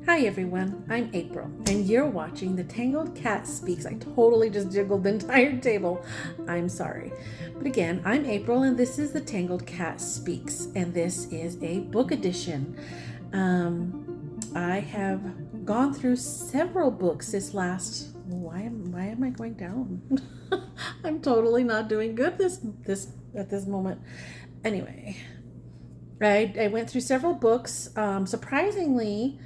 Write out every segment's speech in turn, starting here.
Hi everyone, I'm April, and you're watching the Tangled Cat Speaks. I totally just jiggled the entire table. I'm sorry. But again, I'm April, and this is the Tangled Cat Speaks, and this is a book edition. I have gone through several books this last. Why am I going down? I'm totally not doing good this at this moment. Anyway, I went through several books. Surprisingly,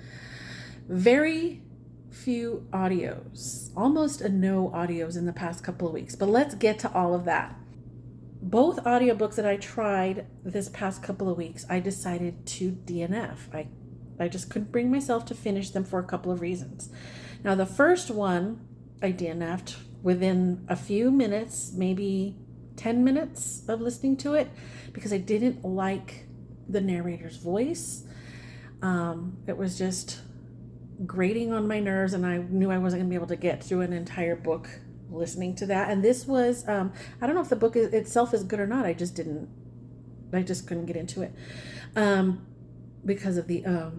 very few audios, almost no audios in the past couple of weeks, but let's get to all of that. Both audiobooks that I tried this past couple of weeks, I decided to DNF. I just couldn't bring myself to finish them for a couple of reasons. Now, the first one I DNF'd within a few minutes, maybe 10 minutes of listening to it, because I didn't like the narrator's voice. It was just grating on my nerves, and I knew I wasn't going to be able to get through an entire book listening to that. And this was, I don't know if the book itself is good or not. I just couldn't get into it because of the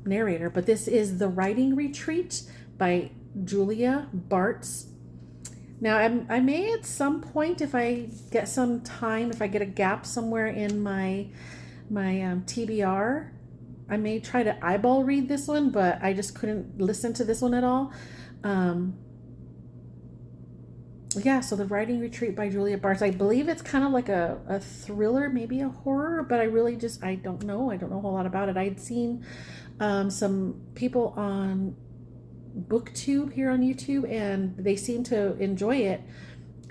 narrator. But this is The Writing Retreat by Julia Bartz. Now, I may at some point, if I get some time, if I get a gap somewhere in my TBR, I may try to eyeball read this one, but I just couldn't listen to this one at all. So The Writing Retreat by Julia Bartz. I believe it's kind of like a thriller, maybe a horror, but I really I don't know. I don't know a whole lot about it. I had seen some people on BookTube here on YouTube, and they seem to enjoy it.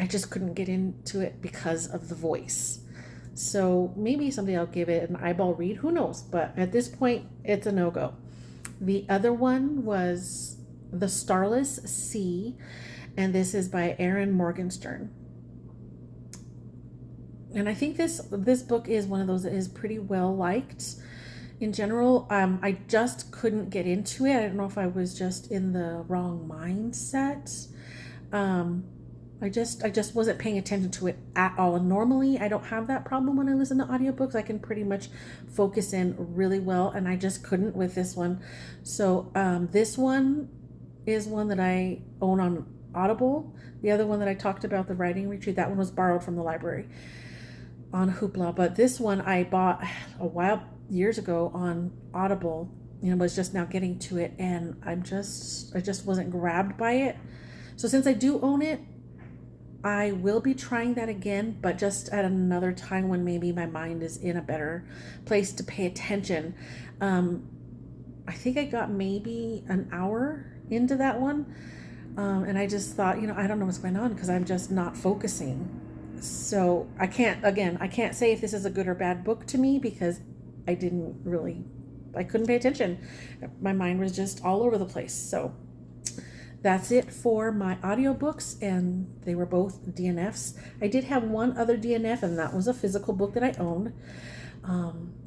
I just couldn't get into it because of the voice. So maybe someday I'll give it an eyeball read. Who knows? But at this point, it's a no-go. The other one was The Starless Sea, and this is by Erin Morgenstern. And I think this book is one of those that is pretty well liked in general. I just couldn't get into it. I don't know if I was just in the wrong mindset. I just wasn't paying attention to it at all. And normally I don't have that problem when I listen to audiobooks. I can pretty much focus in really well, and I just couldn't with this one. So this one is one that I own on Audible. The other one that I talked about, The Writing Retreat, that one was borrowed from the library on Hoopla. But this one I bought years ago on Audible, and was just now getting to it, and I just wasn't grabbed by it. So since I do own it, I will be trying that again, but just at another time when maybe my mind is in a better place to pay attention. I think I got maybe an hour into that one, and I just thought, I don't know what's going on because I'm just not focusing. So I can't say if this is a good or bad book to me because I couldn't pay attention. My mind was just all over the place. So that's it for my audiobooks, and they were both DNFs. I did have one other DNF, and that was a physical book that I owned.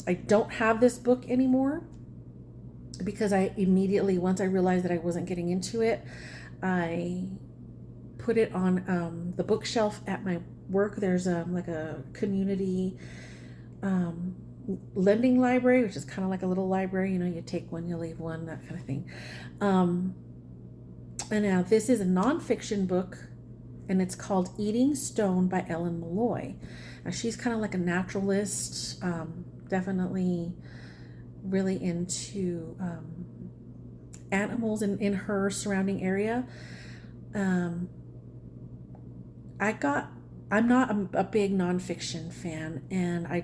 I don't have this book anymore because I immediately, once I realized that I wasn't getting into it, I put it on the bookshelf at my work. There's like a community lending library, which is kind of like a little library. You take one, you leave one, that kind of thing. And now this is a nonfiction book, and it's called Eating Stone by Ellen Malloy. Now she's kind of like a naturalist, definitely really into animals in her surrounding area. I'm not a big nonfiction fan, and I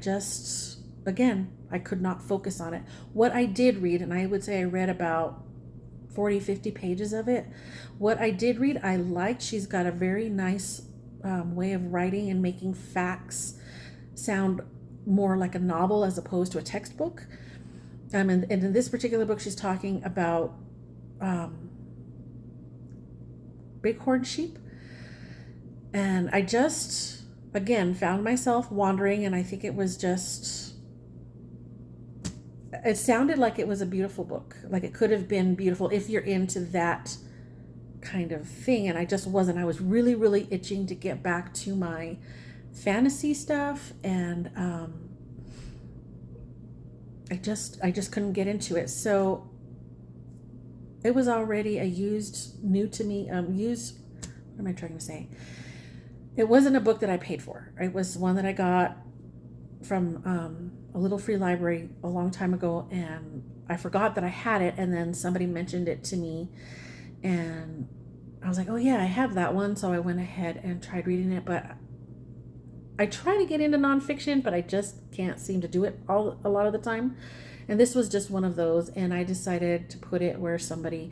could not focus on it. What I did read, and I would say I read about 40-50 pages of it. What I did read, I liked. She's got a very nice way of writing and making facts sound more like a novel as opposed to a textbook. And in this particular book, she's talking about bighorn sheep. And I just, again, found myself wandering, and I think it was it sounded like it was a beautiful book. Like it could have been beautiful if you're into that kind of thing. And I just wasn't. I was really, really itching to get back to my fantasy stuff. And I just couldn't get into it. So it was already a used, new to me, used, what am I trying to say? It wasn't a book that I paid for. It was one that I got from a little free library a long time ago, and I forgot that I had it, and then somebody mentioned it to me, and I was like, oh yeah, I have that one. So I went ahead and tried reading it, but I try to get into nonfiction, but I just can't seem to do it a lot of the time. And this was just one of those, and I decided to put it where somebody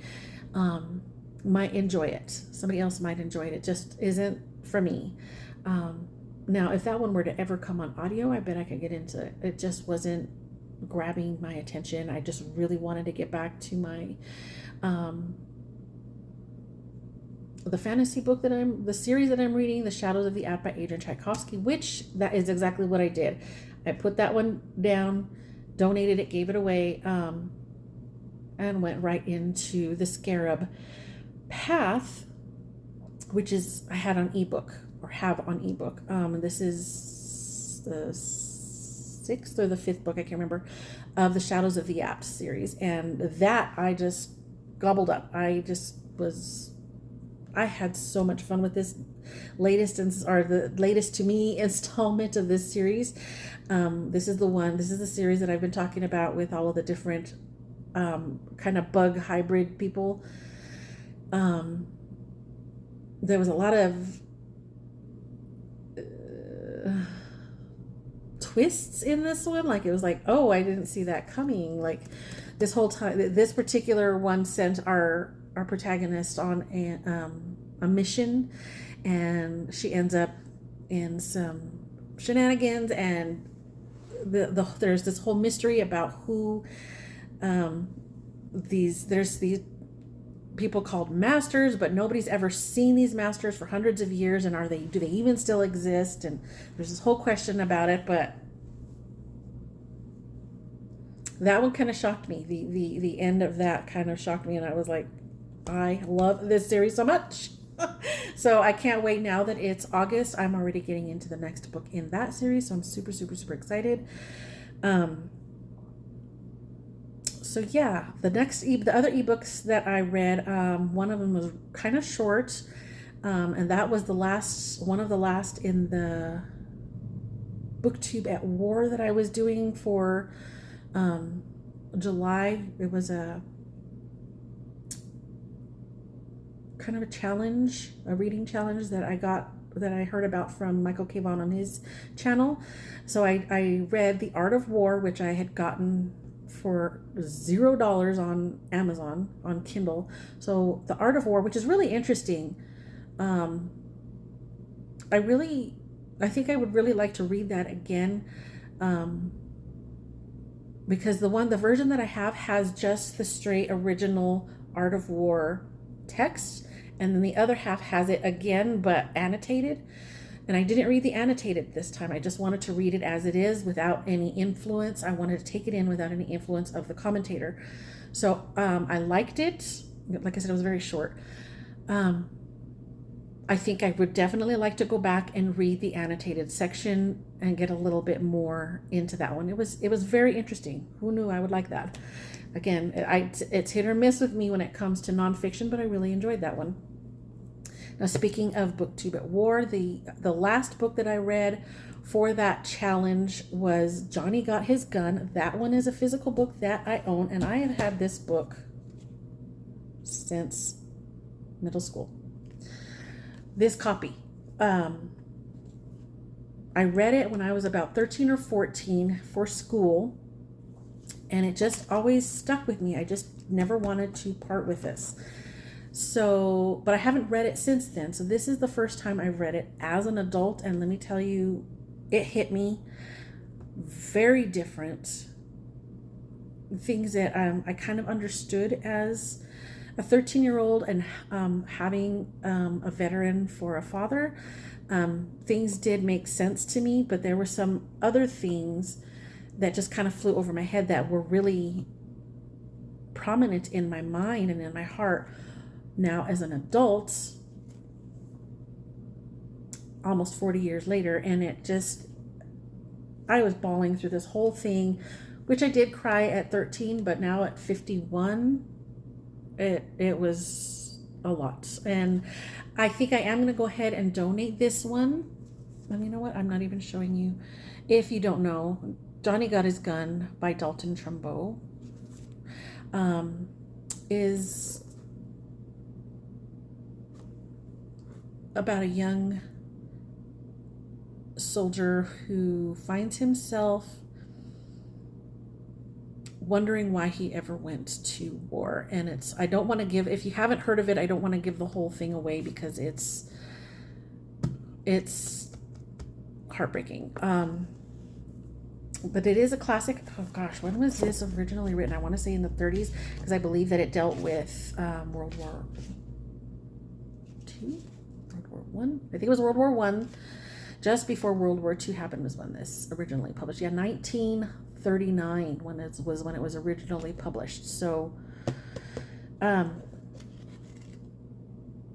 might enjoy it. Somebody else might enjoy it. It just isn't for me. Now, if that one were to ever come on audio, I bet I could get into it. It just wasn't grabbing my attention. I just really wanted to get back to my the fantasy book the series that I'm reading, The Shadows of the App by Adrian Tchaikovsky, which that is exactly what I did. I put that one down, donated it, gave it away, and went right into The Scarab Path, which is I had on ebook, or have on ebook. This is the 6th or the 5th book, I can't remember, of the Shadows of the Apps series, and that I just gobbled up. I had so much fun with this the latest to me installment of this series. This is the series that I've been talking about with all of the different kind of bug hybrid people. There was a lot of twists in this one. Like, it was like, oh, I didn't see that coming. Like, this whole time, this particular one sent our protagonist on a mission, and she ends up in some shenanigans, and there's this whole mystery about who there's these people called masters, but nobody's ever seen these masters for hundreds of years, and do they even still exist? And there's this whole question about it, but that one kind of shocked me. The end of that kind of shocked me, and I was like, I love this series so much. So I can't wait. Now that it's August, I'm already getting into the next book in that series, so I'm super, super, super excited. So yeah, the other ebooks that I read, one of them was kind of short, and that was one of the last in the BookTube at War that I was doing for July. It was a kind of a challenge, a reading challenge that I heard about from Michael K. Vaughan on his channel. So I read The Art of War, which I had gotten for $0 on Amazon on Kindle. So The Art of War, which is really interesting. I think I would really like to read that again, because the version that I have has just the straight original Art of War text, and then the other half has it again but annotated. And I didn't read the annotated this time. I just wanted to read it as it is without any influence. I wanted to take it in without any influence of the commentator. So I liked it. Like I said, it was very short. I think I would definitely like to go back and read the annotated section and get a little bit more into that one. It was very interesting. Who knew I would like that? Again, it's hit or miss with me when it comes to nonfiction, but I really enjoyed that one. Now, speaking of BookTube at War, the last book that I read for that challenge was Johnny Got His Gun. That one is a physical book that I own, and I have had this book since middle school. This copy, I read it when I was about 13 or 14 for school, and it just always stuck with me. I just never wanted to part with this. So, but I haven't read it since then. So this is the first time I've read it as an adult, and let me tell you, it hit me very different. Things that I kind of understood as a 13-year-old, and having a veteran for a father, things did make sense to me, but there were some other things that just kind of flew over my head that were really prominent in my mind and in my heart now as an adult, almost 40 years later. And I was bawling through this whole thing, which I did cry at 13, but now at 51, it was a lot. And I think I am going to go ahead and donate this one. And you know what? I'm not even showing you. If you don't know, Johnny Got His Gun by Dalton Trumbo is about a young soldier who finds himself wondering why he ever went to war. And I don't want to give, if you haven't heard of it, I don't want to give the whole thing away because it's heartbreaking. But it is a classic. Oh gosh, when was this originally written? I want to say in the 30s, because I believe that it dealt with World War II, World War One. I think it was World War One. Just before World War II happened was when this originally published. Yeah, 1939 when it was originally published. So,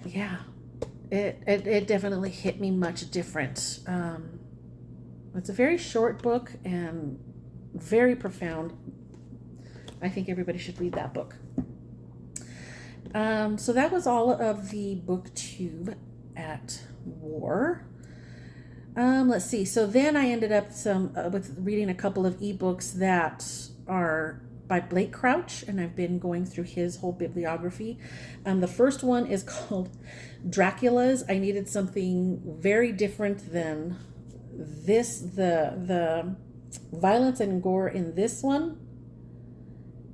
yeah, it definitely hit me much different. It's a very short book and very profound. I think everybody should read that book. So that was all of the booktube at war. Let's see. So then I ended up with reading a couple of ebooks that are by Blake Crouch, and I've been going through his whole bibliography. The first one is called Dracula's. I needed something very different than this. The violence and gore in this one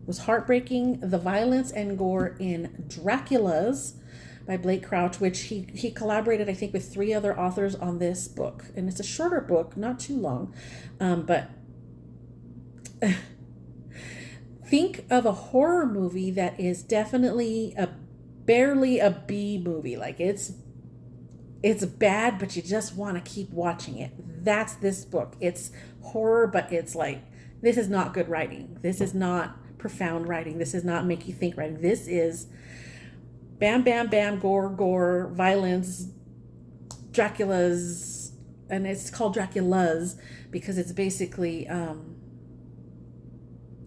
was heartbreaking. The violence and gore in Dracula's by Blake Crouch, which he collaborated, I think, with 3 other authors on this book. And it's a shorter book, not too long. But think of a horror movie that is definitely barely a B movie. Like it's bad, but you just want to keep watching it. That's this book. It's horror, but it's like, this is not good writing. This is not profound writing. This is not make you think writing. This is bam, bam, bam, gore, violence, Dracula's, and it's called Dracula's because it's basically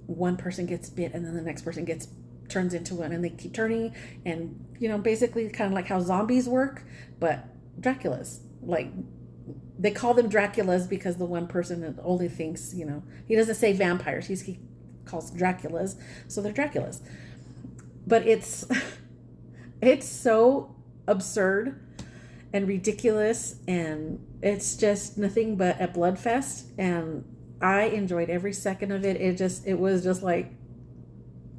one person gets bit and then the next person turns into one, and they keep turning, and basically kind of like how zombies work, but Dracula's. Like, they call them Dracula's because the one person only thinks, he doesn't say vampires, he calls Dracula's, so they're Dracula's. But it's so absurd and ridiculous, and it's just nothing but a bloodfest, and I enjoyed every second of it. It was just like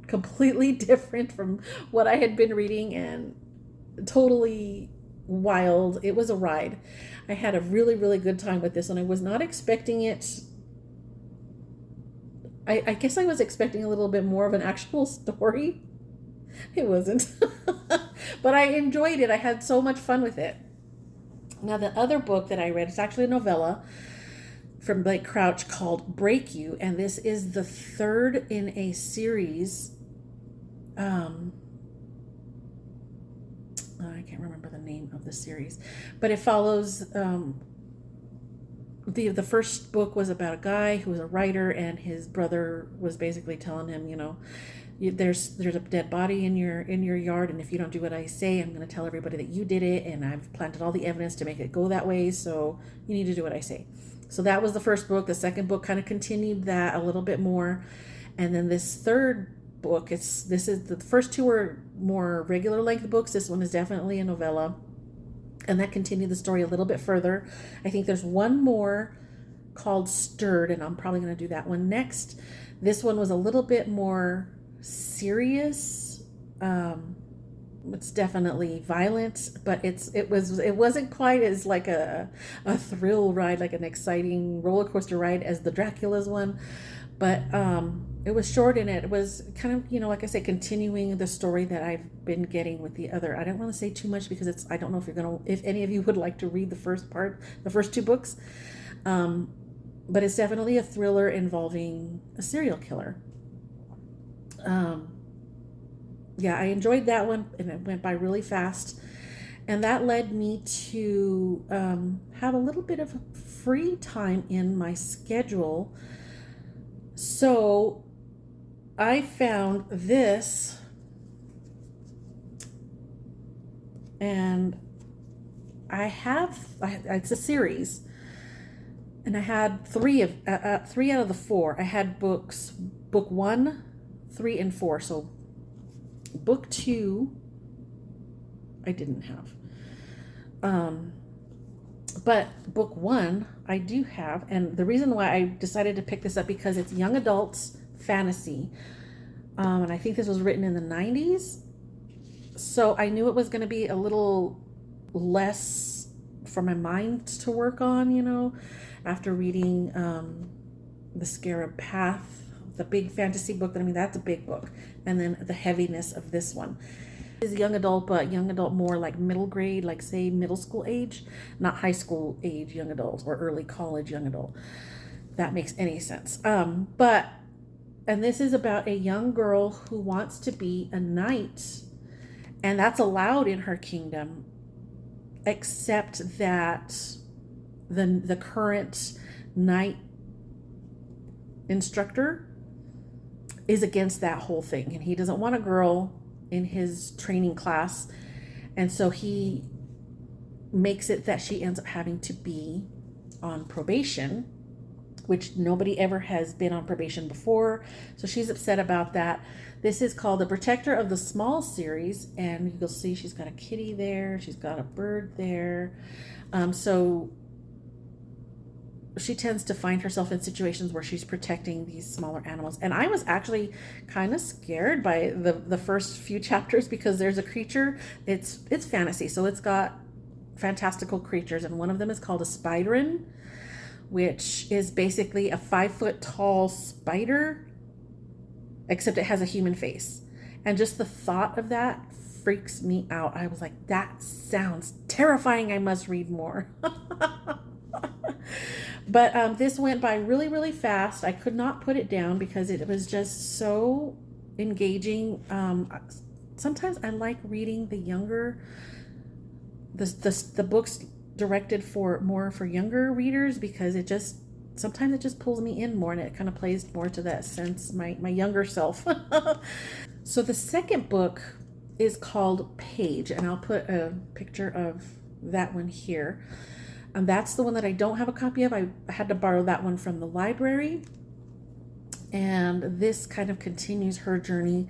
completely different from what I had been reading and totally wild. It was a ride. I had a really, really good time with this, and I was not expecting it. I guess I was expecting a little bit more of an actual story. It wasn't. But I enjoyed it. I had so much fun with it. Now, the other book that I read, it's actually a novella from Blake Crouch called Break You, and this is the 3rd in a series. I can't remember the name of the series, but it follows. The first book was about a guy who was a writer, and his brother was basically telling him, there's a dead body in your yard, and if you don't do what I say, I'm going to tell everybody that you did it, and I've planted all the evidence to make it go that way, so you need to do what I say. So that was the first book. The second book kind of continued that a little bit more, and then this third book, the first 2 were more regular length books. This one is definitely a novella, and that continued the story a little bit further. I think there's one more called Stirred, and I'm probably going to do that one next. This one was a little bit more serious. It's definitely violent, but it wasn't quite as like a thrill ride, like an exciting roller coaster ride as the Dracula's one. But it was short, and it was kind of, like I said, continuing the story that I've been getting with the other. I don't want to say too much because I don't know if any of you would like to read the first 2 books. But it's definitely a thriller involving a serial killer. Yeah, I enjoyed that one, and it went by really fast. And that led me to have a little bit of free time in my schedule. So I found this And it's a series, and I had three out of the four. I had book 1, 3, and 4. So book 2 I didn't have. But book 1 I do have, and the reason why I decided to pick this up because it's young adults fantasy, and I think this was written in the 90s, so I knew it was going to be a little less for my mind to work on, after reading The Scarab Path, the big fantasy book. That's a big book, and then the heaviness of this one is young adult, but young adult more like middle grade, like say middle school age, not high school age young adult or early college young adult. If that makes any sense. And this is about a young girl who wants to be a knight, and that's allowed in her kingdom, except that the current knight instructor is against that whole thing, and he doesn't want a girl in his training class, and so he makes it that she ends up having to be on probation, which nobody ever has been on probation before, so she's upset about that. This is called The Protector of the Small series, and you'll see she's got a kitty there, she's got a bird there. So she tends to find herself in situations where she's protecting these smaller animals. And I was actually kind of scared by the first few chapters, because there's a creature, it's fantasy, so it's got fantastical creatures, and one of them is called a spiderin, which is basically a 5-foot tall spider, except it has a human face. And just the thought of that freaks me out. I was like, that sounds terrifying. I must read more. But this went by really, really fast. I could not put it down because it was just so engaging. Sometimes I like reading the books directed more for younger readers, because sometimes it just pulls me in more, and it kind of plays more to that sense, my younger self. So the second book is called Page, and I'll put a picture of that one here. And that's the one that I don't have a copy of. I had to borrow that one from the library. And this kind of continues her journey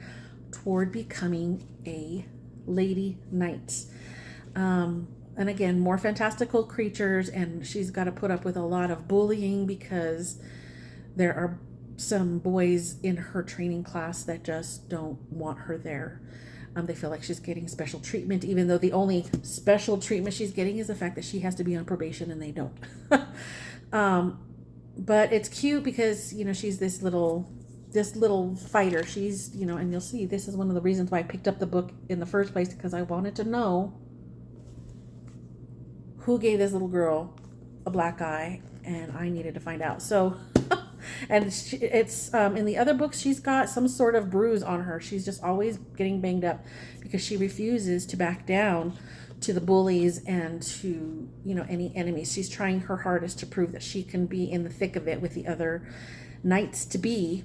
toward becoming a lady knight. And again, more fantastical creatures, and she's got to put up with a lot of bullying because there are some boys in her training class that just don't want her there. They feel like she's getting special treatment, even though the only special treatment she's getting is the fact that she has to be on probation and they don't. But it's cute because, she's this little fighter. She's, and you'll see, this is one of the reasons why I picked up the book in the first place, because I wanted to know who gave this little girl a black eye, and I needed to find out. So, and it's in the other books, she's got some sort of bruise on her. She's just always getting banged up because she refuses to back down to the bullies and to, any enemies. She's trying her hardest to prove that she can be in the thick of it with the other knights to be.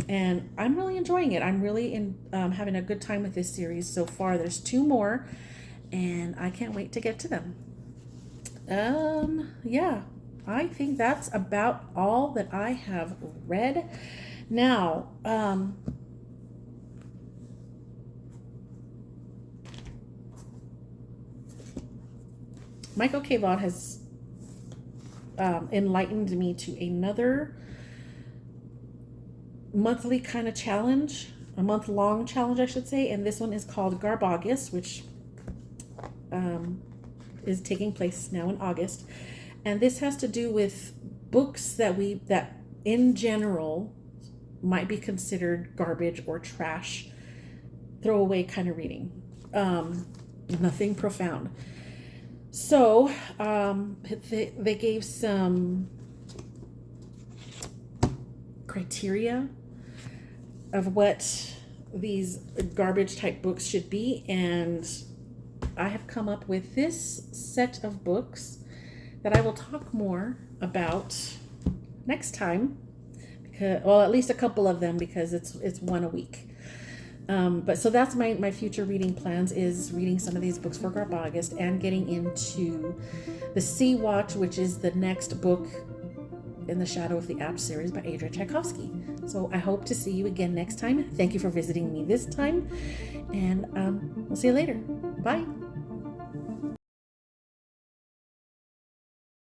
And I'm really enjoying it. I'm really having a good time with this series so far. There's 2 more, and I can't wait to get to them. Yeah, I think that's about all that I have read. Now, Michael K. Vaughn has enlightened me to another monthly kind of challenge, a month-long challenge, I should say, and this one is called Garbagus, which is taking place now in August. And this has to do with books that in general might be considered garbage or trash, throwaway kind of reading. Nothing profound. So they gave some criteria of what these garbage type books should be, and I have come up with this set of books that I will talk more about next time, because, well, at least a couple of them, because it's one a week. But so that's my future reading plans, is reading some of these books for August and getting into the Sea Watch, which is the next book in the Shadow of the App series by Adrian Tchaikovsky. So I hope to see you again next time. Thank you for visiting me this time, and we'll see you later. Bye.